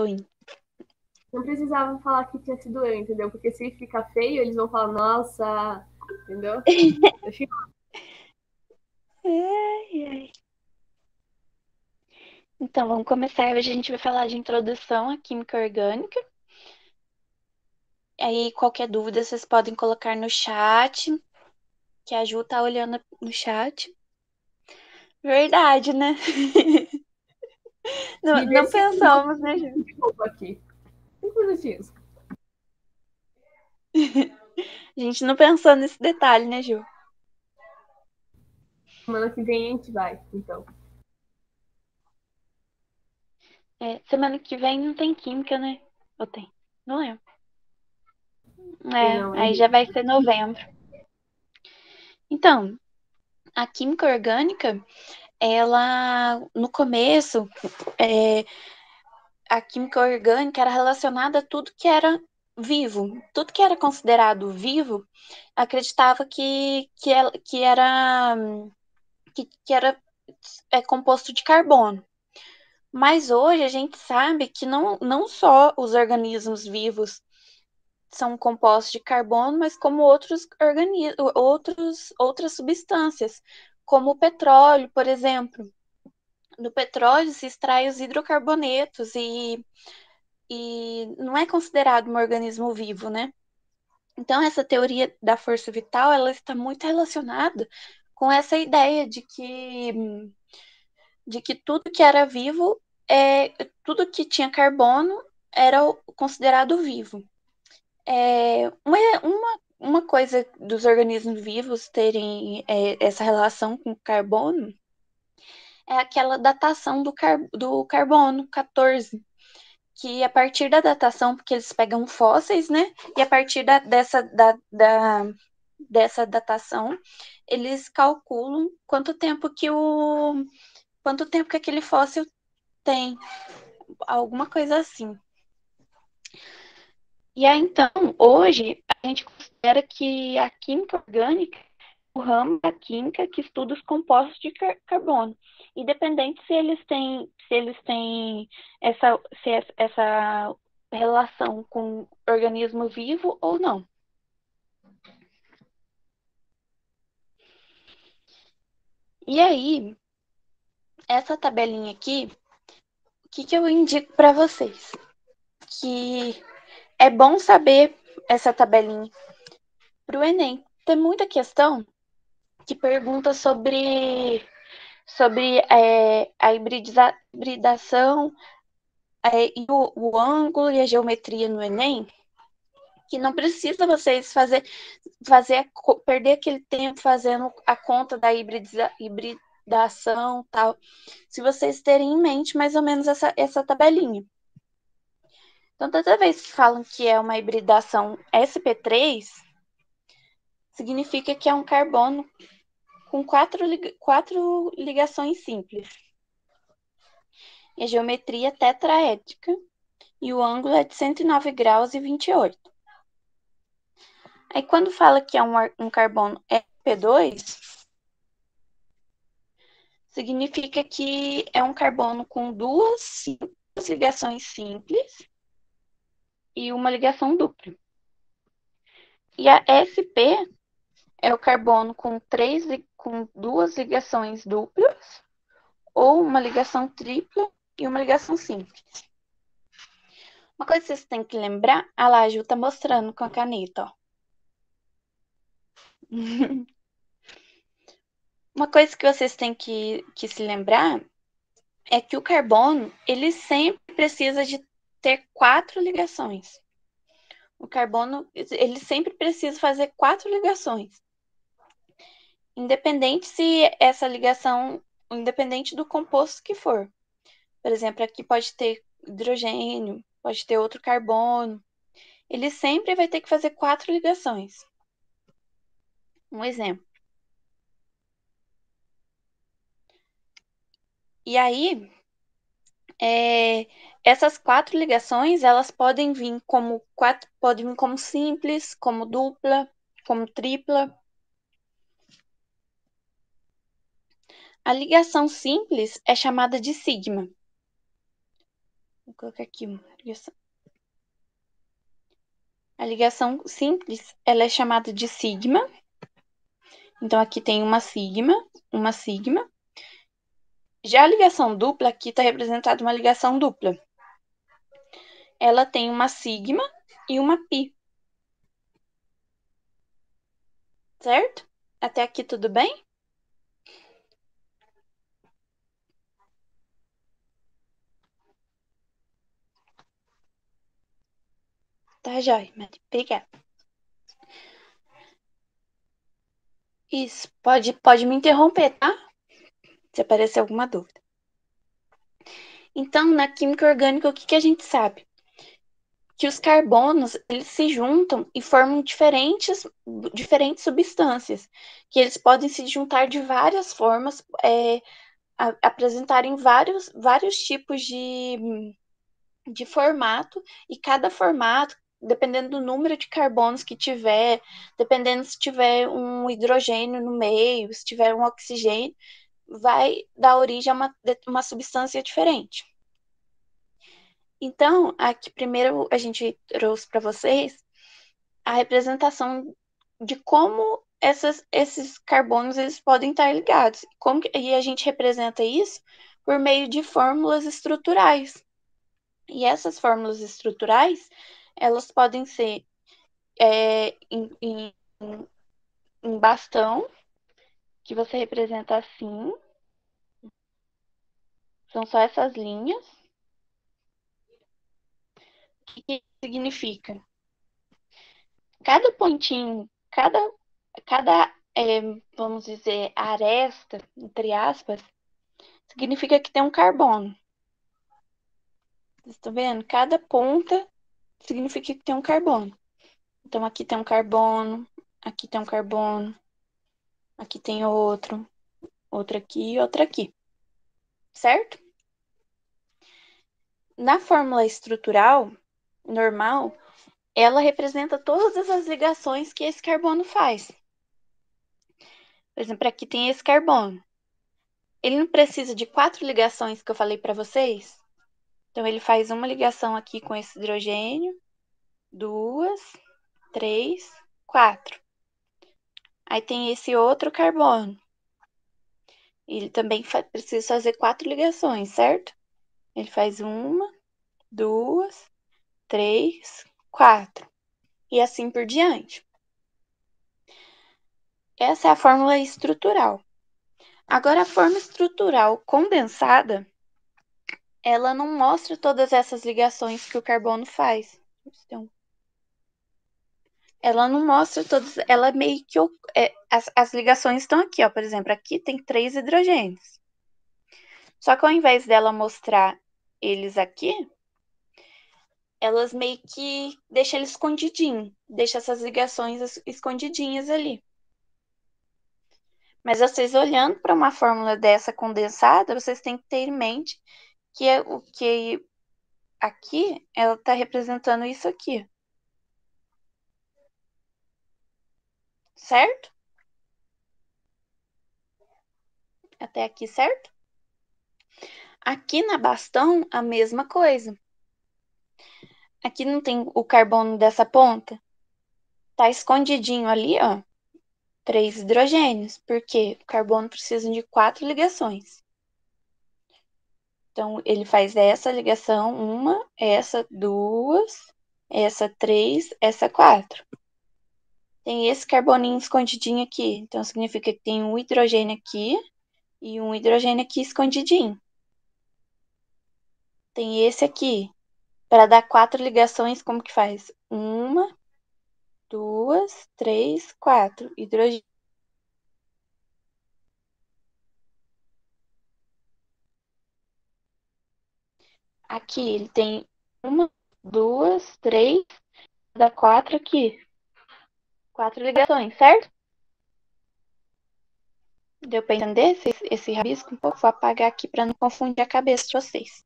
Não precisava falar que tinha sido eu, entendeu? Porque se ficar feio, eles vão falar, nossa, entendeu? Deixa Ai, ai. Então, vamos começar. Hoje a gente vai falar de introdução à química orgânica. Aí, qualquer dúvida, vocês podem colocar no chat, que a Ju tá olhando no chat. Verdade, né? Não, me dê não 5 minutos pensamos, né, Ju? de novo aqui. 5 minutinhos. A gente não pensou nesse detalhe, né, Ju? Semana que vem a gente vai, então. Semana que vem não tem química, né? Ou tem? Não lembro. Tem não, Aí errei. já vai ser novembro. Então, a química orgânica, ela, no começo, é, a química orgânica era relacionada a tudo que era vivo. Tudo que era considerado vivo acreditava que era composto de carbono. Mas hoje a gente sabe que não só os organismos vivos são compostos de carbono, mas como outras substâncias, como o petróleo, por exemplo. Do petróleo se extrai os hidrocarbonetos e não é considerado um organismo vivo, né? Então, essa teoria da força vital, ela está muito relacionada com essa ideia de que tudo que era vivo, tudo que tinha carbono era considerado vivo. Uma coisa dos organismos vivos terem essa relação com o carbono é aquela datação do carbono 14, que a partir da datação, porque eles pegam fósseis, né? E a partir dessa datação, eles calculam quanto tempo que aquele fóssil tem, alguma coisa assim. E aí, então, hoje, a gente considera que a química orgânica é o ramo da química que estuda os compostos de carbono, independente se eles têm essa relação com organismo vivo ou não. E aí, essa tabelinha aqui, o que eu indico para vocês? Que é bom saber essa tabelinha para o Enem. Tem muita questão que pergunta sobre a hibridação e o ângulo e a geometria no Enem, que não precisa vocês perder aquele tempo fazendo a conta da hibridação tal, se vocês terem em mente mais ou menos essa tabelinha. Então, toda vez que falam que é uma hibridação sp3, significa que é um carbono com quatro ligações simples. E a geometria é tetraédrica e o ângulo é de 109 graus e 28. Aí quando fala que é um carbono sp2, significa que é um carbono com duas ligações simples e uma ligação dupla. E a sp é o carbono com duas ligações duplas ou uma ligação tripla e uma ligação simples. Uma coisa que vocês têm que lembrar, a lá, a Ju tá mostrando com a caneta, ó. Uma coisa que vocês têm que se lembrar é que o carbono, ele sempre precisa de ter quatro ligações. O carbono, ele sempre precisa fazer quatro ligações. Independente se essa ligação, independente do composto que for. Por exemplo, aqui pode ter hidrogênio, pode ter outro carbono. Ele sempre vai ter que fazer quatro ligações. Um exemplo. E aí, essas quatro ligações, elas podem vir como simples, como dupla, como tripla. A ligação simples é chamada de sigma. Vou colocar aqui uma ligação. A ligação simples, ela é chamada de sigma. Então, aqui tem uma sigma, uma sigma. Já a ligação dupla, aqui está representada uma ligação dupla. Ela tem uma sigma e uma pi. Certo? Até aqui tudo bem? Tá, jóia, Mari. Obrigada. Isso, pode me interromper, tá? Se aparecer alguma dúvida. Então, na química orgânica, o que a gente sabe? Que os carbonos, eles se juntam e formam diferentes substâncias, que eles podem se juntar de várias formas, apresentarem vários tipos de formato, e cada formato, dependendo do número de carbonos que tiver, dependendo se tiver um hidrogênio no meio, se tiver um oxigênio, vai dar origem a uma substância diferente. Então, aqui primeiro a gente trouxe para vocês a representação de como esses carbonos eles podem estar ligados. E a gente representa isso por meio de fórmulas estruturais. E essas fórmulas estruturais, elas podem ser em bastão, que você representa assim. São só essas linhas. O que significa? Cada pontinho, vamos dizer, aresta, entre aspas, significa que tem um carbono. Vocês estão vendo? Cada ponta significa que tem um carbono. Então, aqui tem um carbono, aqui tem um carbono, aqui tem outro aqui e outro aqui. Certo? Na fórmula estrutural normal, ela representa todas as ligações que esse carbono faz. Por exemplo, aqui tem esse carbono. Ele não precisa de 4 ligações que eu falei para vocês? Então, ele faz uma ligação aqui com esse hidrogênio, 2, 3, 4. Aí tem esse outro carbono. Ele também precisa fazer 4 ligações, certo? Ele faz 1, 2, 3, 4. E assim por diante. Essa é a fórmula estrutural. Agora, a forma estrutural condensada, ela não mostra todas essas ligações que o carbono faz. Ela não mostra todas, ela meio que... as ligações estão aqui, ó. Por exemplo, aqui tem 3 hidrogênios. Só que ao invés dela mostrar eles aqui, elas meio que deixam ele escondidinho. Deixa essas ligações escondidinhas ali. Mas vocês olhando para uma fórmula dessa condensada, vocês têm que ter em mente que o que aqui, ela está representando isso aqui. Certo? Até aqui, certo? Aqui na bastão, a mesma coisa. Aqui não tem o carbono dessa ponta? Tá escondidinho ali, ó. 3 hidrogênios, porque o carbono precisa de 4 ligações. Então, ele faz essa ligação, uma, essa, duas, essa, 3, essa, 4. Tem esse carboninho escondidinho aqui. Então, significa que tem um hidrogênio aqui e um hidrogênio aqui escondidinho. Tem esse aqui. Para dar 4 ligações, como que faz? 1, 2, 3, 4. Hidrogênio. Aqui ele tem 1, 2, 3, dá 4 aqui. 4 ligações, certo? Deu para entender esse rabisco um pouco? Vou apagar aqui para não confundir a cabeça de vocês.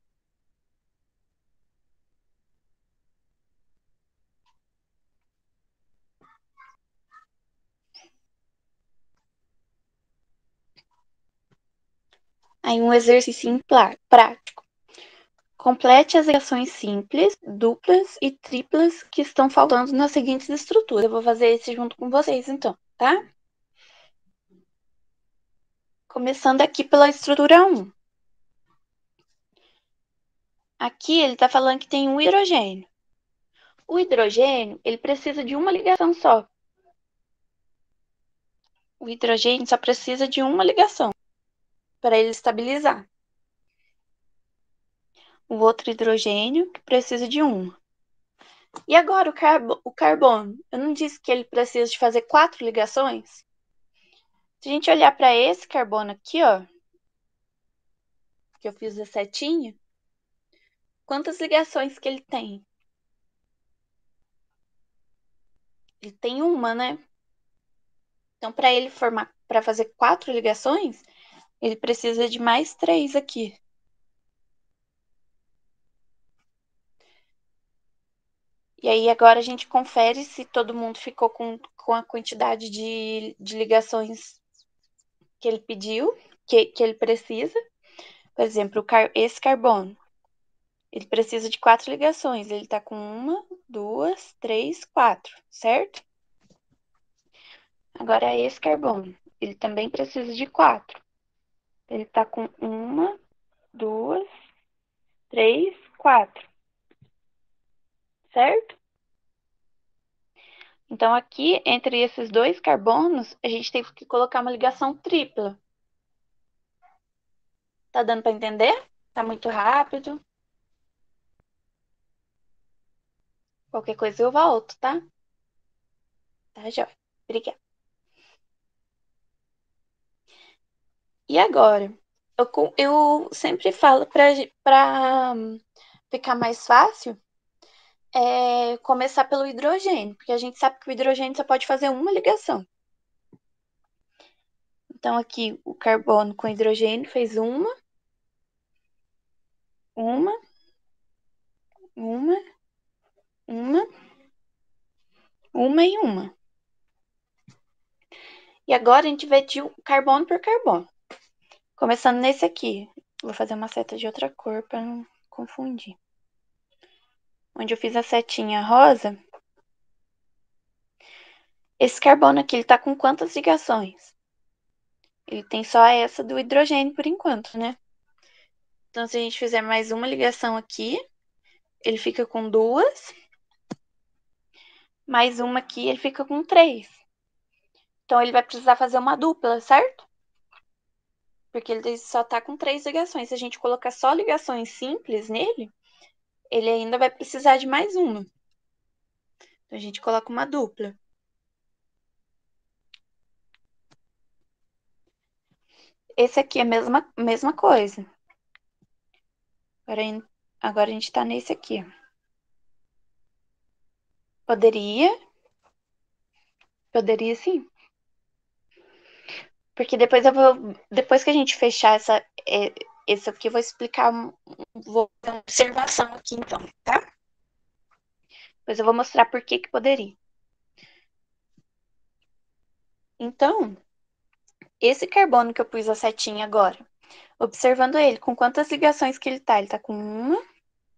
Aí um exercício prático. Complete as ligações simples, duplas e triplas que estão faltando nas seguintes estruturas. Eu vou fazer esse junto com vocês, então, tá? Começando aqui pela estrutura 1. Aqui ele está falando que tem um hidrogênio. O hidrogênio, ele precisa de uma ligação só. O hidrogênio só precisa de uma ligação para ele estabilizar. O outro hidrogênio precisa de uma. E agora o carbono? Eu não disse que ele precisa de fazer 4 ligações? Se a gente olhar para esse carbono aqui, ó, que eu fiz a setinha, quantas ligações que ele tem? Ele tem uma, né? Então, para ele formar, para fazer 4 ligações, ele precisa de mais 3 aqui. E aí agora a gente confere se todo mundo ficou com a quantidade de ligações que ele pediu, que ele precisa. Por exemplo, esse carbono, ele precisa de 4 ligações. Ele está com 1, 2, 3, 4, certo? Agora esse carbono, ele também precisa de 4. Ele está com 1, 2, 3, 4, certo? Então, aqui, entre esses dois carbonos, a gente teve que colocar uma ligação tripla. Tá dando para entender? Tá muito rápido. Qualquer coisa eu volto, tá? Tá, joia. Obrigada. E agora? Eu sempre falo para ficar mais fácil, começar pelo hidrogênio, porque a gente sabe que o hidrogênio só pode fazer uma ligação. Então, aqui, o carbono com hidrogênio fez uma, uma, uma, uma e uma. E agora a gente vai de carbono por carbono. Começando nesse aqui. Vou fazer uma seta de outra cor para não confundir. Onde eu fiz a setinha rosa. Esse carbono aqui, ele tá com quantas ligações? Ele tem só essa do hidrogênio por enquanto, né? Então, se a gente fizer mais uma ligação aqui, ele fica com 2. Mais uma aqui, ele fica com 3. Então, ele vai precisar fazer uma dupla, certo? Porque ele só tá com 3 ligações. Se a gente colocar só ligações simples nele, ele ainda vai precisar de mais uma. Então, a gente coloca uma dupla. Esse aqui é a mesma coisa. Agora a gente tá nesse aqui. Poderia sim. Porque depois que a gente fechar esse aqui, eu vou explicar, vou fazer uma observação aqui então, tá? Depois eu vou mostrar por que poderia. Então, esse carbono que eu pus a setinha agora, observando ele, com quantas ligações que ele tá? Ele tá com 1,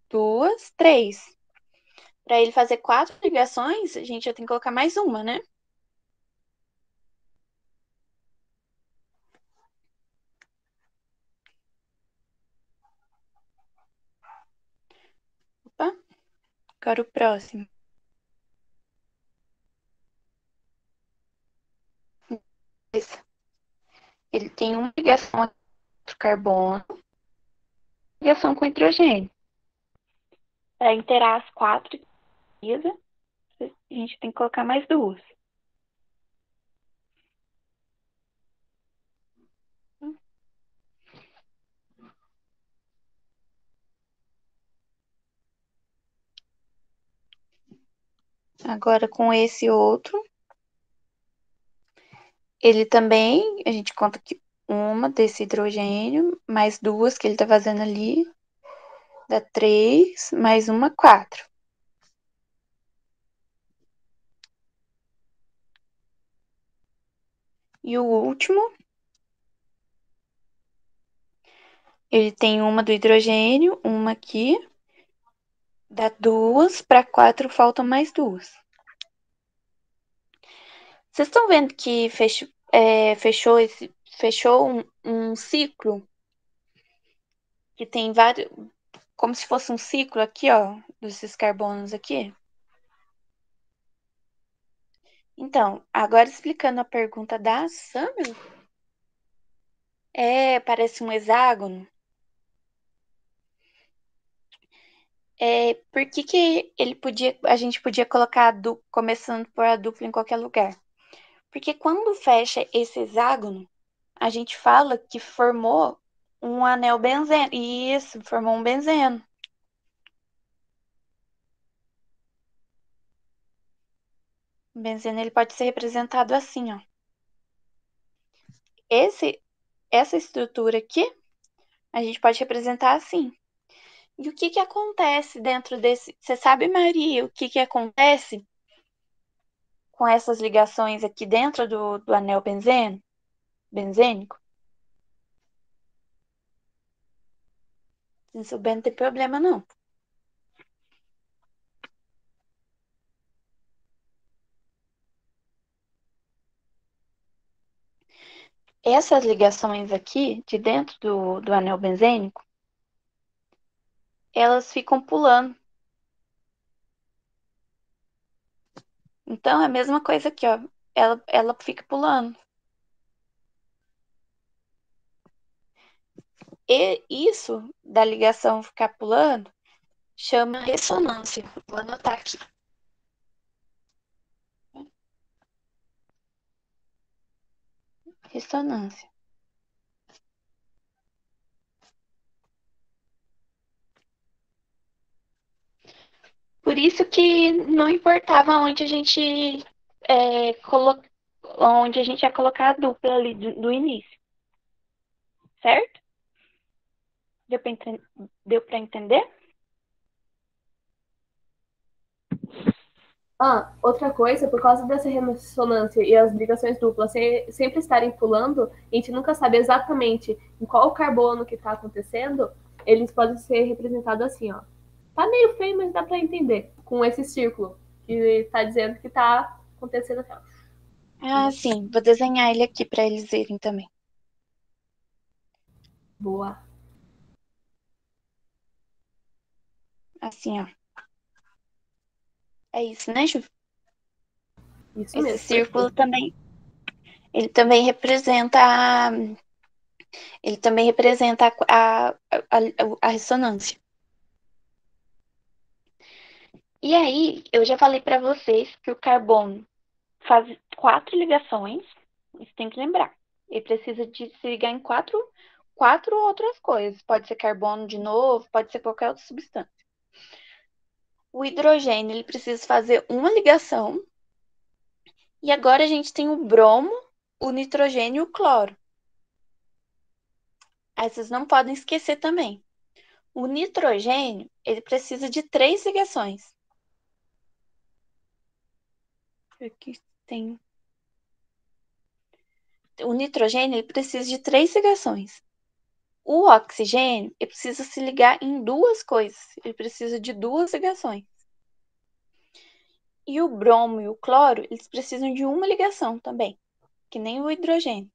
2, 3. Para ele fazer 4 ligações, a gente já tem que colocar mais uma, né? Opa, agora o próximo. Ele tem uma ligação com carbono, ligação com hidrogênio. Para inteirar as 4, a gente tem que colocar mais 2. Agora, com esse outro, ele também, a gente conta que uma desse hidrogênio, mais 2 que ele tá fazendo ali, dá 3, mais uma, 4. E o último, Ele tem uma do hidrogênio, uma aqui. Dá 2 para 4, faltam mais 2. Vocês estão vendo que fechou um ciclo que tem vários, como se fosse um ciclo aqui, ó, desses carbonos aqui? Então, agora explicando a pergunta da Summer, parece um hexágono. Por que a gente podia colocar começando por a dupla em qualquer lugar? Porque quando fecha esse hexágono, a gente fala que formou um anel benzeno. Isso, formou um benzeno. O benzeno ele pode ser representado assim, ó. Essa estrutura aqui, a gente pode representar assim. E o que acontece dentro desse... Você sabe, Maria, o que acontece com essas ligações aqui dentro do anel benzênico? Se souber, não tem problema, não. Essas ligações aqui, de dentro do anel benzênico, elas ficam pulando. Então, é a mesma coisa aqui, ó. Ela fica pulando. E isso da ligação ficar pulando chama ressonância. Vou anotar aqui. Ressonância. Por isso que não importava onde a gente onde a gente ia colocar a dupla ali do início. Certo? Deu para entender? Outra coisa, por causa dessa ressonância e as ligações duplas sempre estarem pulando, a gente nunca sabe exatamente em qual carbono que está acontecendo, eles podem ser representados assim, ó. Tá meio feio, mas dá para entender, com esse círculo, que está dizendo que está acontecendo assim, ó. Ah, sim. Vou desenhar ele aqui para eles verem também. Boa. Assim, ó. É isso, né, Ju? Isso Esse mesmo. círculo também, ele também representa a ressonância. E aí, eu já falei para vocês que o carbono faz 4 ligações. Você tem que lembrar. Ele precisa de se ligar em quatro outras coisas. Pode ser carbono de novo, pode ser qualquer outra substância. O hidrogênio, ele precisa fazer uma ligação. E agora a gente tem o bromo, o nitrogênio e o cloro. Aí vocês não podem esquecer também. O nitrogênio, ele precisa de 3 ligações. Aqui tem. O nitrogênio, ele precisa de 3 ligações. O oxigênio, ele precisa se ligar em 2 coisas. Ele precisa de 2 ligações. E o bromo e o cloro, eles precisam de uma ligação também, que nem o hidrogênio.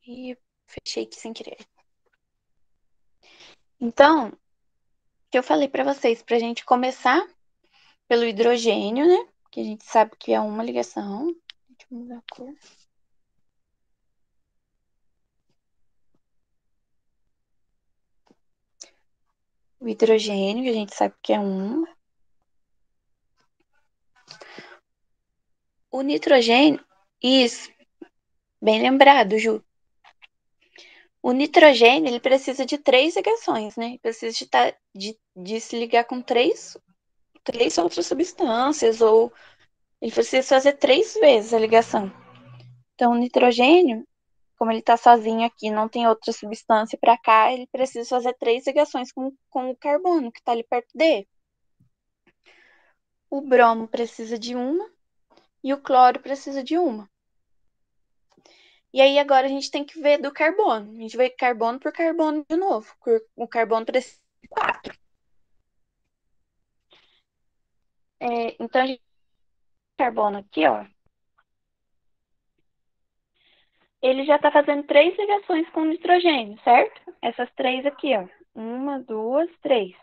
E fechei aqui sem querer. Então, o que eu falei para vocês, para a gente começar pelo hidrogênio, né? Que a gente sabe que é uma ligação. Deixa eu mudar a cor. O hidrogênio, que a gente sabe que é um. O nitrogênio, isso, bem lembrado, Ju. O nitrogênio, ele precisa de 3 ligações, né? Ele precisa de se ligar com três outras substâncias, ou ele precisa fazer 3 vezes a ligação. Então, o nitrogênio, como ele está sozinho aqui, não tem outra substância para cá, ele precisa fazer 3 ligações com o carbono que está ali perto dele. O bromo precisa de uma e o cloro precisa de uma. E aí agora a gente tem que ver do carbono. A gente vê carbono por carbono de novo. O carbono precisa de 4. Então, a gente tem carbono aqui, ó. Ele já está fazendo 3 ligações com nitrogênio, certo? Essas 3 aqui, ó. 1, 2, 3.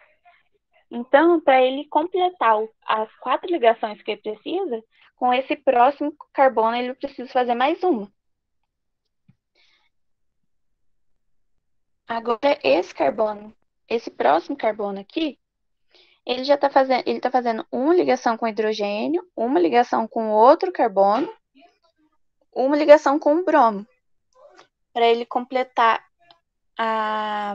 Então, para ele completar as 4 ligações que ele precisa, com esse próximo carbono, ele precisa fazer mais uma. Agora, esse próximo carbono aqui, ele já tá fazendo uma ligação com hidrogênio, uma ligação com outro carbono, uma ligação com o bromo, para ele completar a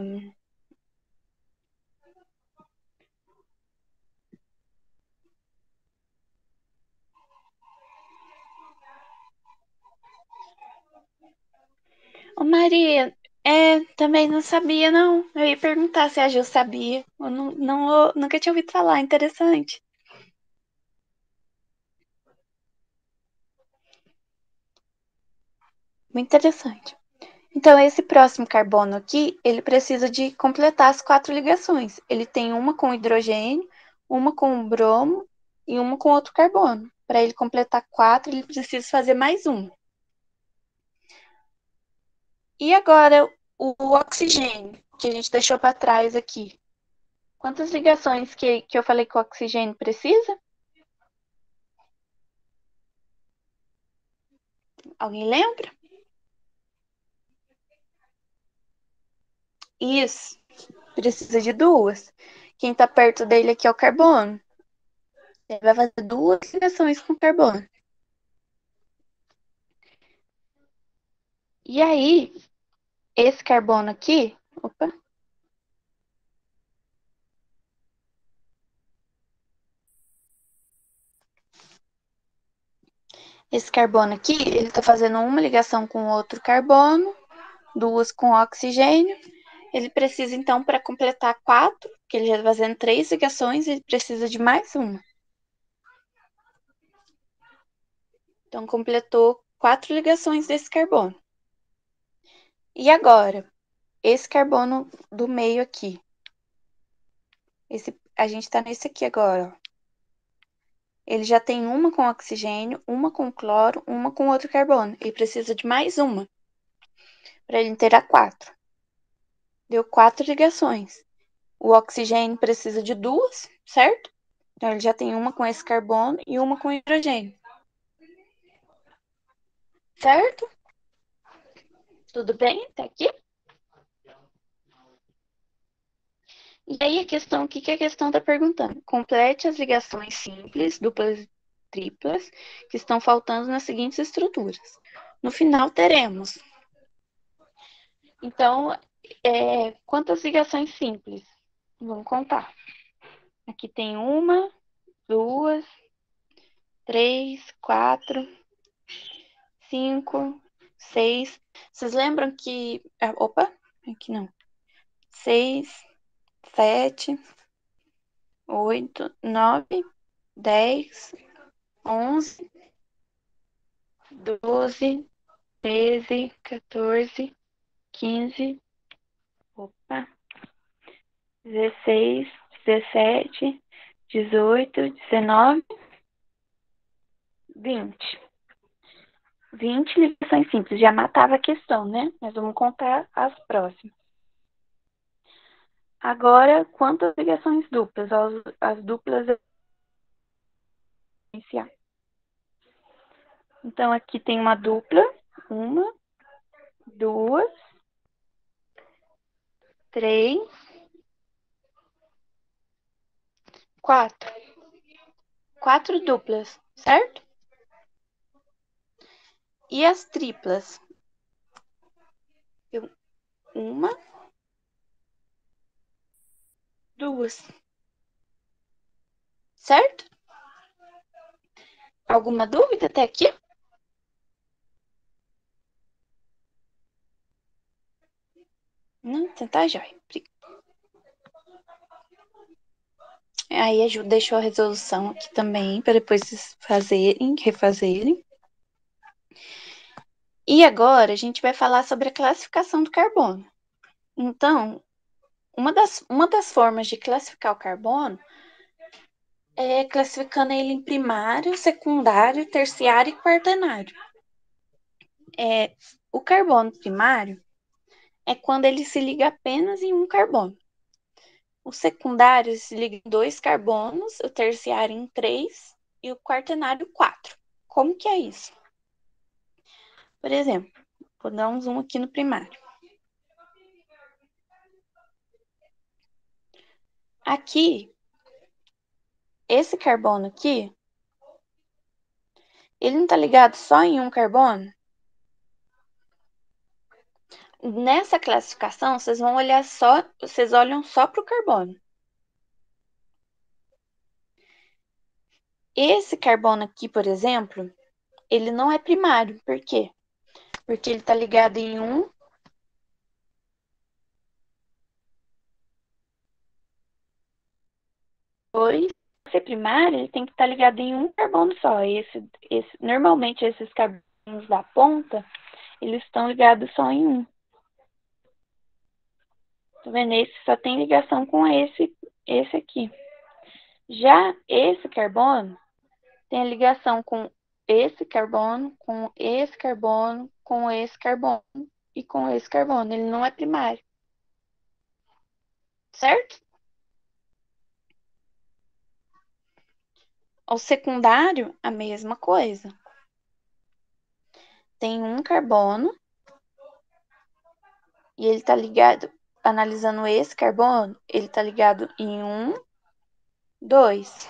Ô, Maria, também não sabia, não. Eu ia perguntar se a Gil sabia. Eu nunca tinha ouvido falar. Interessante. Muito interessante. Então, esse próximo carbono aqui, ele precisa de completar as 4 ligações. Ele tem uma com hidrogênio, uma com o bromo e uma com outro carbono. Para ele completar 4, ele precisa fazer mais uma. E agora, o oxigênio, que a gente deixou para trás aqui. Quantas ligações que eu falei que o oxigênio precisa? Alguém lembra? Isso. Precisa de 2. Quem está perto dele aqui é o carbono. Ele vai fazer 2 ligações com carbono. E aí, esse carbono aqui. Opa. Esse carbono aqui, ele está fazendo uma ligação com outro carbono, 2 com oxigênio. Ele precisa, então, para completar 4, que ele já está fazendo 3 ligações, ele precisa de mais uma. Então, completou 4 ligações desse carbono. E agora, esse carbono do meio aqui. A gente está nesse aqui agora, ó. Ele já tem uma com oxigênio, uma com cloro, uma com outro carbono. Ele precisa de mais uma para ele ter a 4. Deu 4 ligações. O oxigênio precisa de 2, certo? Então, ele já tem uma com esse carbono e uma com hidrogênio. Certo? Tudo bem até aqui? E aí a questão, o que a questão está perguntando? Complete as ligações simples, duplas e triplas, que estão faltando nas seguintes estruturas. No final teremos. Então, quantas ligações simples? Vamos contar. Aqui tem 1, 2, 3, 4, 5, 6. Vocês lembram que. Opa, aqui não. 6, 7, 8, 9, 10, 11, 12, 13, 14, 15, opa, 16, 17, 18, 19, 20. 20 ligações simples. Já matava a questão, né? Mas vamos contar as próximas. Agora, quantas ligações duplas? As duplas iniciais. Então, aqui tem uma dupla. 1, 2, 3, 4. 4 duplas, certo? E as triplas? 1, 2. Certo? Alguma dúvida até aqui? Não, então tá jóia. Aí a Ju deixou a resolução aqui também, para depois vocês refazerem. E agora a gente vai falar sobre a classificação do carbono. Então, uma das formas de classificar o carbono é classificando ele em primário, secundário, terciário e quaternário. O carbono primário é quando ele se liga apenas em um carbono. O secundário se liga em 2 carbonos, o terciário em 3 e o quaternário 4. Como que é isso? Por exemplo, vou dar um zoom aqui no primário. Aqui, esse carbono aqui, ele não está ligado só em um carbono? Nessa classificação, vocês olham só para o carbono. Esse carbono aqui, por exemplo, ele não é primário. Por quê? Porque ele está ligado em um, dois. Para ser primário, ele tem que estar ligado em um carbono só. Normalmente, esses carbonos da ponta, eles estão ligados só em um. Tá vendo? Esse só tem ligação com esse aqui. Já esse carbono tem a ligação com esse carbono, com esse carbono, com esse carbono e com esse carbono. Ele não é primário. Certo? O secundário, a mesma coisa. Tem um carbono e ele tá ligado, analisando esse carbono, ele tá ligado em 1, 2.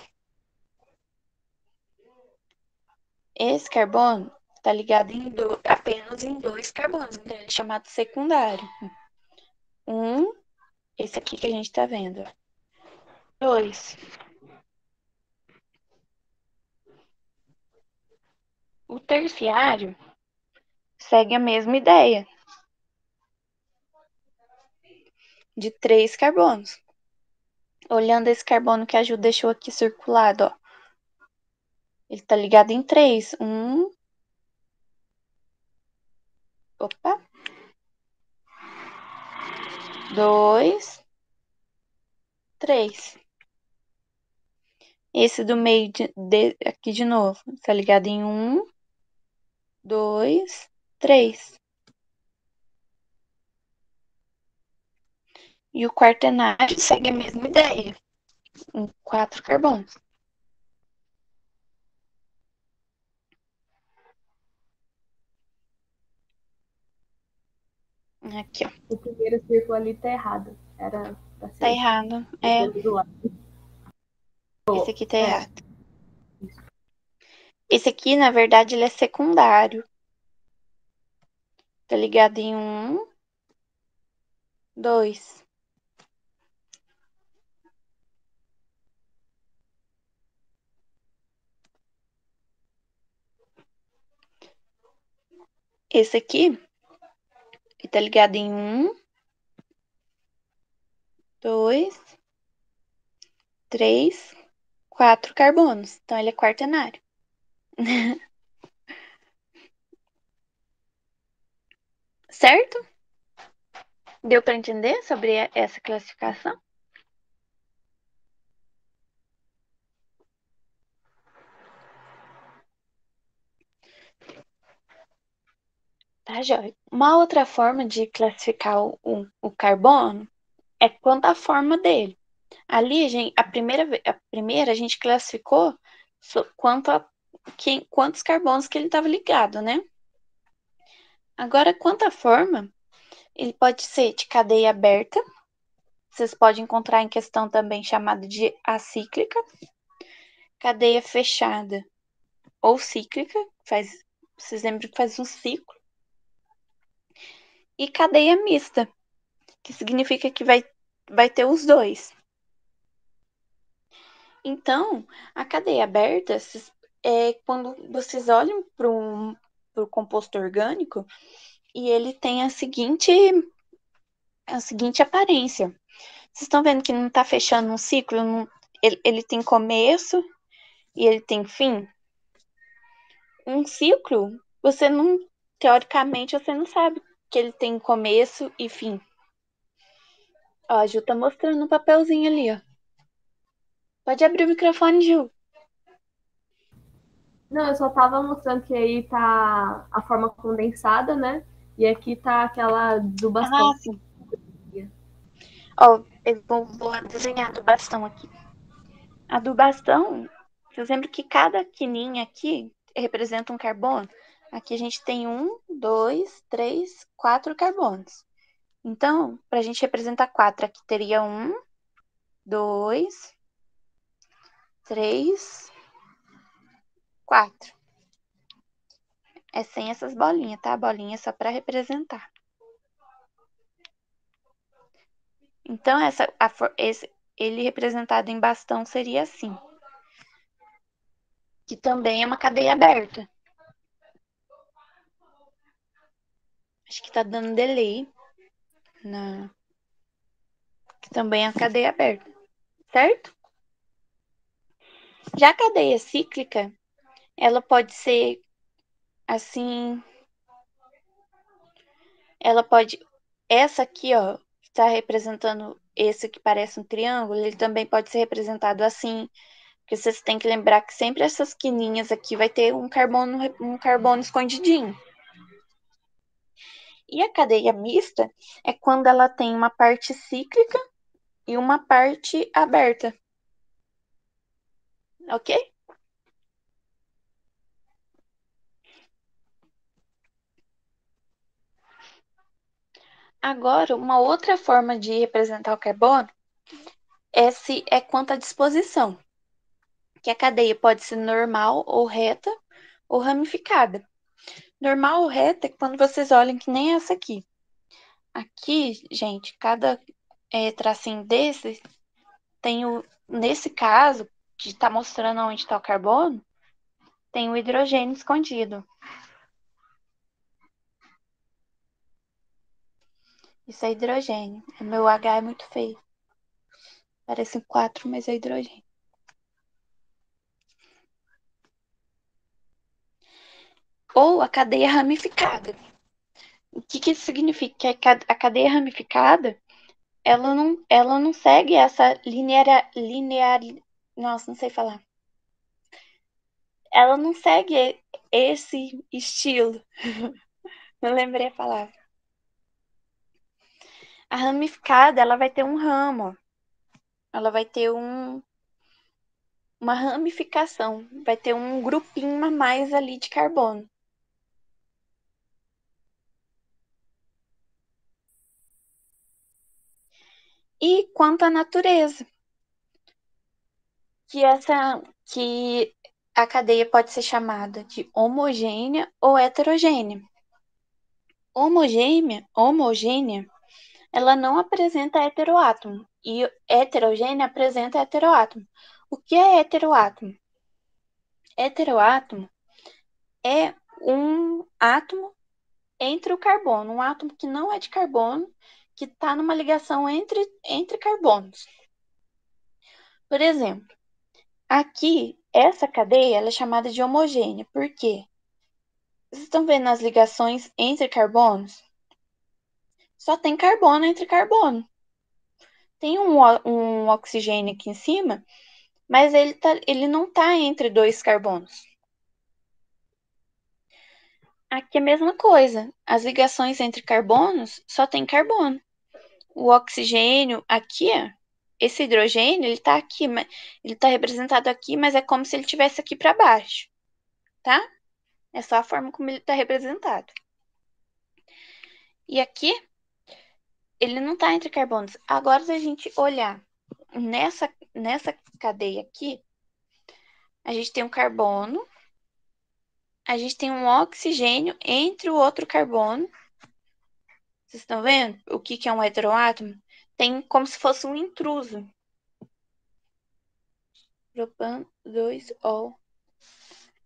Esse carbono tá ligado apenas em 2 carbonos, então ele é chamado secundário. 1, esse aqui que a gente tá vendo. 2. O terciário segue a mesma ideia, de 3 carbonos. Olhando esse carbono que a Ju deixou aqui circulado, ó. Ele tá ligado em 3. 1. Opa. 2. 3. Esse do meio aqui de novo. Tá ligado em 1, 2, 3. E o quaternário segue a mesma ideia, em 4 carbonos. Aqui, ó. O primeiro círculo ali tá errado. Era pra ser Tá errado. do lado. Esse aqui tá errado. Esse aqui, na verdade, ele é secundário. Tá ligado em 1, 2. Esse aqui, ele tá ligado em 1, 2, 3, 4 carbonos. Então, ele é quaternário. Certo? Deu para entender sobre essa classificação? Tá, joia. Uma outra forma de classificar o carbono é quanto à forma dele. Ali, a primeira a gente classificou quantos carbonos que ele estava ligado, né? Agora, quanto à forma, ele pode ser de cadeia aberta. Vocês podem encontrar em questão também chamada de acíclica. Cadeia fechada ou cíclica, vocês lembram que faz um ciclo. E cadeia mista, que significa que vai ter os dois. Então, a cadeia aberta é quando vocês olham para o composto orgânico e ele tem a seguinte aparência. Vocês estão vendo que não está fechando um ciclo? Ele tem começo e ele tem fim? Um ciclo, você não teoricamente, você não sabe que ele tem começo e fim. Ó, a Ju tá mostrando um papelzinho ali, ó. Pode abrir o microfone, Ju. Não, eu só tava mostrando que aí tá a forma condensada, né? E aqui tá aquela do Ah, bastão. sim. Ó, eu vou desenhar do bastão aqui. A do bastão, eu lembro que cada quininha aqui representa um carbono. Aqui a gente tem 1, 2, 3, 4 carbonos. Então, para a gente representar 4, aqui teria 1, 2, 3, 4. É sem essas bolinhas, tá? A bolinha é só para representar. Então, ele representado em bastão seria assim. Que também é uma cadeia aberta. Acho que tá dando delay. Que também é uma cadeia aberta. Certo? Já a cadeia cíclica, ela pode ser assim. Ela pode. Essa aqui, ó, está representando esse que parece um triângulo, ele também pode ser representado assim. Porque vocês têm que lembrar que sempre essas quininhas aqui vai ter um carbono escondidinho. E a cadeia mista é quando ela tem uma parte cíclica e uma parte aberta. Ok? Agora, uma outra forma de representar o carbono é quanto à disposição. Que a cadeia pode ser normal ou reta ou ramificada. Normal ou reta é quando vocês olham que nem essa aqui. Aqui, gente, cada tracinho desse tem nesse caso, que está mostrando onde está o carbono, tem o hidrogênio escondido. Isso é hidrogênio. O meu H é muito feio. Parece 4, mas é hidrogênio. Ou a cadeia ramificada. O que isso significa? Que a cadeia ramificada, ela não segue essa linear. Nossa, não sei falar. Ela não segue esse estilo. Não lembrei a palavra. A ramificada, ela vai ter um ramo. Ela vai ter uma ramificação. Vai ter um grupinho a mais ali de carbono. E quanto à natureza, que a cadeia pode ser chamada de homogênea ou heterogênea. Homogênea, ela não apresenta heteroátomo e heterogênea apresenta heteroátomo. O que é heteroátomo? Heteroátomo é um átomo entre o carbono, um átomo que não é de carbono, que está numa ligação entre carbonos. Por exemplo, aqui, essa cadeia ela é chamada de homogênea. Por quê? Vocês estão vendo as ligações entre carbonos? Só tem carbono entre carbono. Tem um oxigênio aqui em cima, mas ele não está entre dois carbonos. Aqui é a mesma coisa. As ligações entre carbonos só tem carbono. O oxigênio aqui, esse hidrogênio, ele está aqui, ele está representado aqui, mas é como se ele estivesse aqui para baixo, tá? É só a forma como ele está representado. E aqui, ele não está entre carbonos. Agora, se a gente olhar nessa cadeia aqui, a gente tem um carbono, a gente tem um oxigênio entre o outro carbono. Vocês estão vendo o que é um heteroátomo? Tem como se fosse um intruso. Propan 2-ol.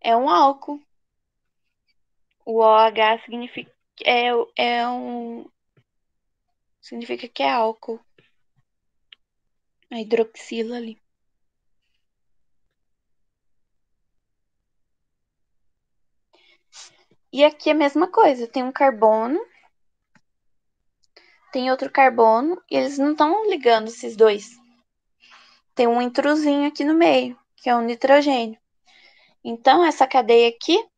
É um álcool. O OH significa que é álcool. A hidroxila ali. E aqui é a mesma coisa, tem um carbono, tem outro carbono, e eles não estão ligando esses dois. Tem um intrusinho aqui no meio, que é o nitrogênio. Então, essa cadeia aqui é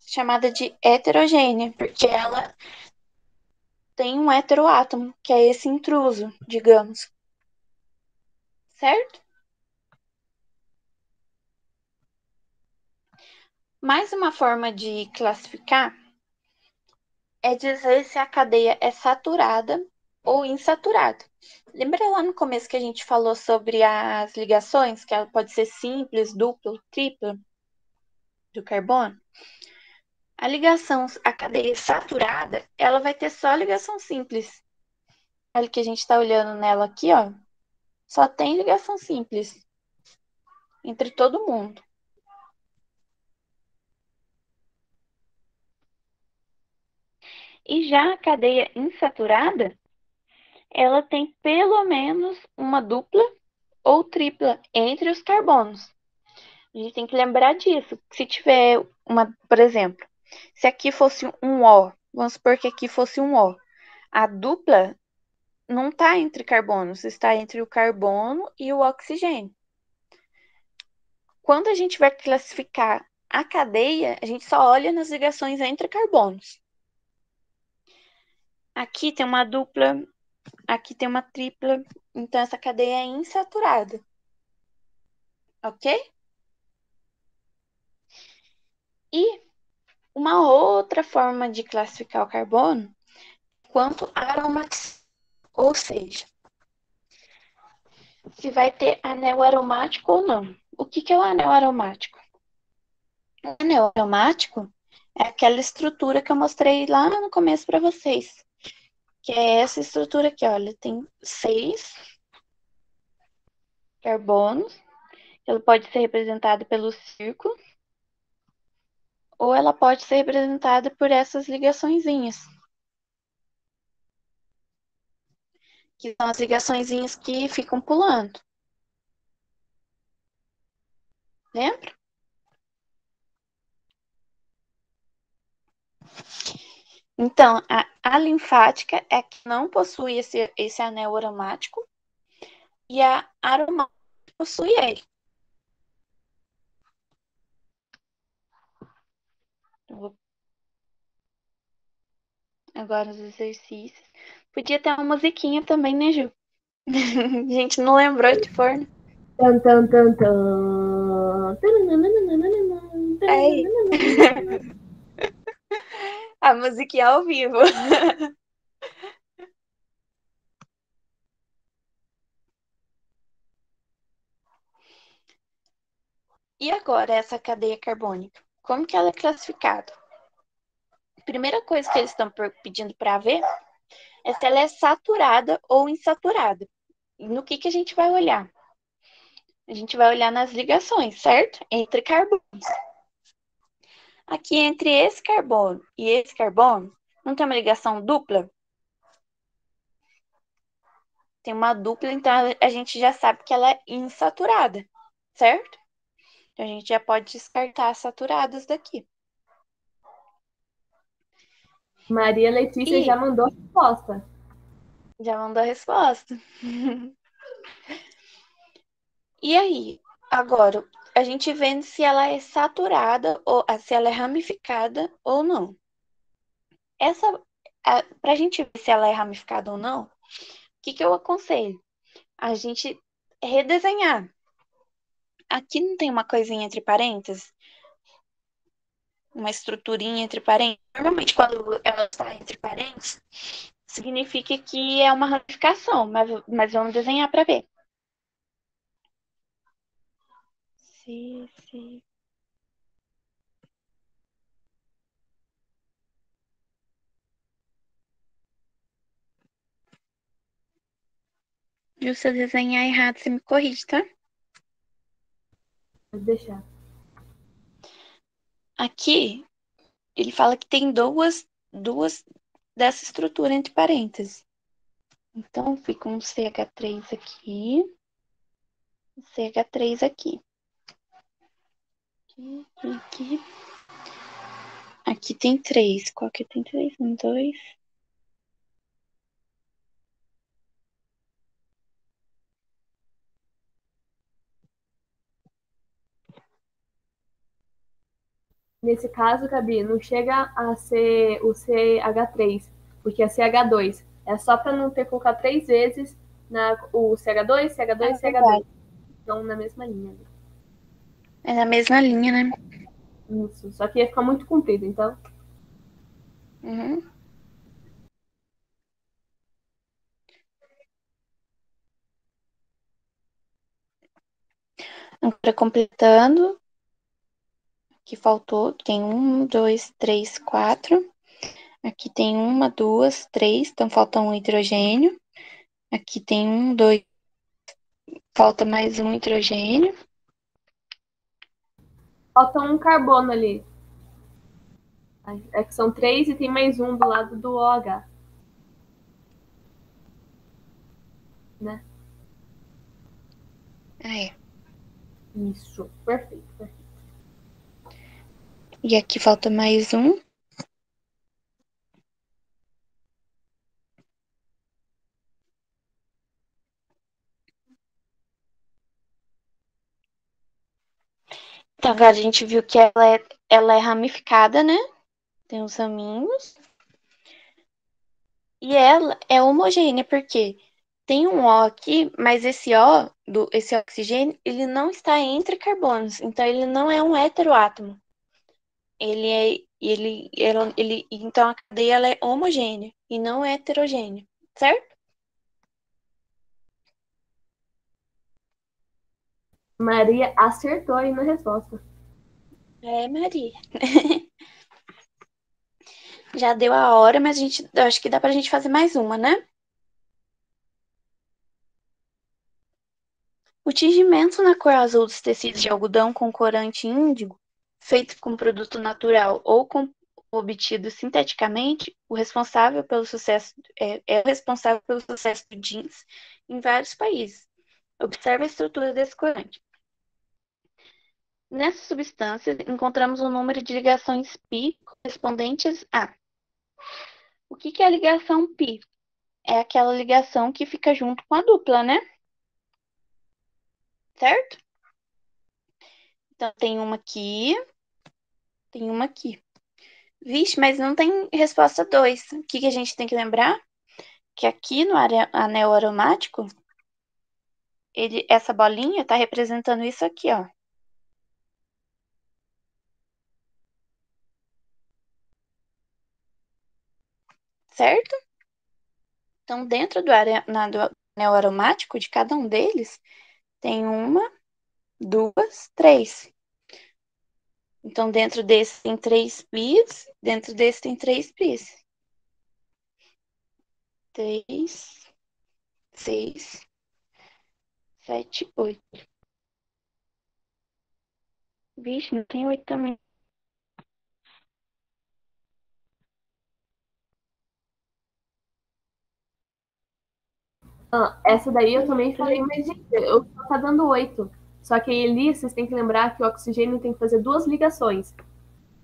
chamada de heterogênea, porque ela tem um heteroátomo, que é esse intruso, digamos. Certo? Mais uma forma de classificar é dizer se a cadeia é saturada ou insaturada. Lembra lá no começo que a gente falou sobre as ligações, que ela pode ser simples, dupla, tripla do carbono? A ligação, a cadeia saturada, ela vai ter só ligação simples. Olha que a gente está olhando nela aqui, ó. Só tem ligação simples entre todo mundo. E já a cadeia insaturada, ela tem pelo menos uma dupla ou tripla entre os carbonos. A gente tem que lembrar disso. Se tiver uma, por exemplo, se aqui fosse um O, vamos supor que aqui fosse um O, a dupla não está entre carbonos, está entre o carbono e o oxigênio. Quando a gente vai classificar a cadeia, a gente só olha nas ligações entre carbonos. Aqui tem uma dupla, aqui tem uma tripla, então essa cadeia é insaturada. Ok? E uma outra forma de classificar o carbono quanto aromaticidade, ou seja, se vai ter anel aromático ou não. O que é o anel aromático? O anel aromático é aquela estrutura que eu mostrei lá no começo para vocês, que é essa estrutura aqui, olha, tem 6 carbonos, ela pode ser representada pelo círculo, ou ela pode ser representada por essas ligaçõezinhas, que são as ligaçõezinhas que ficam pulando. Lembra? Então, a linfática é a que não possui esse anel aromático e a aromática possui ele. Agora os exercícios. Podia ter uma musiquinha também, né, Ju? A gente não lembrou de forno. Tan, tan, tan, tan. É a musiquinha ao vivo. E agora, essa cadeia carbônica? Como que ela é classificada? A primeira coisa que eles estão pedindo para ver é se ela é saturada ou insaturada. E no que a gente vai olhar? A gente vai olhar nas ligações, certo? Entre carbonos. Aqui entre esse carbono e esse carbono, não tem uma ligação dupla? Tem uma dupla, então a gente já sabe que ela é insaturada, certo? Então a gente já pode descartar as saturadas daqui. Maria Letícia já mandou a resposta. Já mandou a resposta. E aí, agora, a gente vendo se ela é saturada ou se ela é ramificada ou não. Para a gente ver se ela é ramificada ou não, o que eu aconselho? A gente redesenhar. Aqui não tem uma coisinha entre parênteses? Uma estruturinha entre parênteses? Normalmente, quando ela está entre parênteses, significa que é uma ramificação, mas vamos desenhar para ver. Sim. E se eu desenhar errado, você me corrige, tá? Pode deixar. Aqui, ele fala que tem duas dessa estrutura entre parênteses. Então, fica um CH3 aqui, um CH3 aqui. Aqui. Aqui tem 3. Qual que tem 3? 1, 2. Nesse caso, Gabi, não chega a ser o CH3, porque é CH2. É só para não ter que colocar 3 vezes o CH2, CH2, Ah, CH2. verdade. Então, na mesma linha. É na mesma linha, né? Isso. Só que ia ficar muito comprido, então. Uhum. Agora completando. Aqui faltou. Tem 1, 2, 3, 4. Aqui tem 1, 2, 3. Então falta um hidrogênio. Aqui tem 1, 2. Falta mais um hidrogênio. Falta um carbono ali. É que são 3 e tem mais um do lado do OH, né? Ah, é. Isso. Perfeito, perfeito. E aqui falta mais um. Então, agora a gente viu que ela é ramificada, né? Tem os raminhos. E ela é homogênea, porque tem um O aqui, mas esse oxigênio, ele não está entre carbonos. Então, ele não é um heteroátomo. Então a cadeia ela é homogênea e não é heterogênea, certo? Maria acertou aí na resposta. É, Maria. Já deu a hora, mas eu acho que dá pra gente fazer mais uma, né? O tingimento na cor azul dos tecidos de algodão com corante índigo, feito com produto natural ou obtido sinteticamente, é o responsável pelo sucesso do jeans em vários países. Observe a estrutura desse corante. Nessas substâncias, encontramos um número de ligações π correspondentes a. O que é a ligação π? É aquela ligação que fica junto com a dupla, né? Certo? Então, tem uma aqui, tem uma aqui. Vixe, mas não tem resposta 2. O que a gente tem que lembrar? Que aqui no anel aromático, essa bolinha está representando isso aqui, ó. Certo? Então, dentro do anel aromático de cada um deles, tem 1, 2, 3. Então, dentro desse tem 3 pis, dentro desse tem 3 pis. 3, 6, 7, 8. Vixe, não tem 8 também. Ah, essa daí eu também falei, mas gente, eu só tá dando 8. Só que aí ali vocês têm que lembrar que o oxigênio tem que fazer 2 ligações.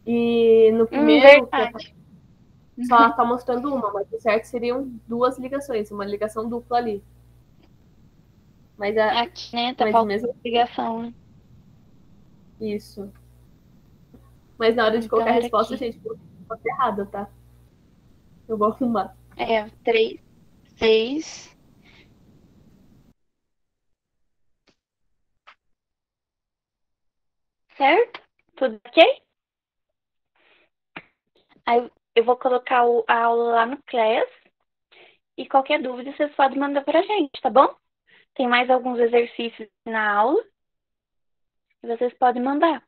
E no primeiro, que Verdade. só tá mostrando uma, mas o certo seriam 2 ligações, uma ligação dupla ali. Mas, Aqui, né, tá mas faltando mesmo ligação, né? isso. Mas na hora de Então colocar a era resposta, aqui. gente, tá errada, tá? Eu vou arrumar. É, 3, 6. Certo? Tudo ok? Aí eu vou colocar a aula lá no Class. E qualquer dúvida vocês podem mandar pra gente, tá bom? Tem mais alguns exercícios na aula e vocês podem mandar.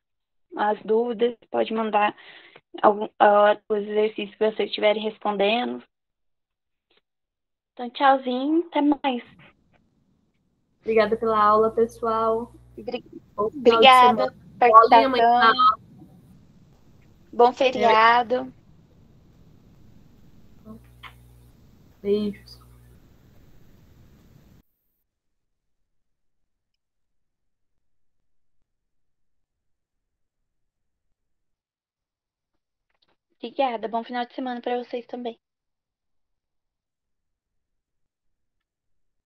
As dúvidas, pode mandar os exercícios que vocês estiverem respondendo. Então, tchauzinho, até mais. Obrigada pela aula, pessoal. Bom final de semana. Obrigada por Olhem amanhã. participação. Bom É, feriado. beijos. Obrigada. Bom final de semana para vocês também.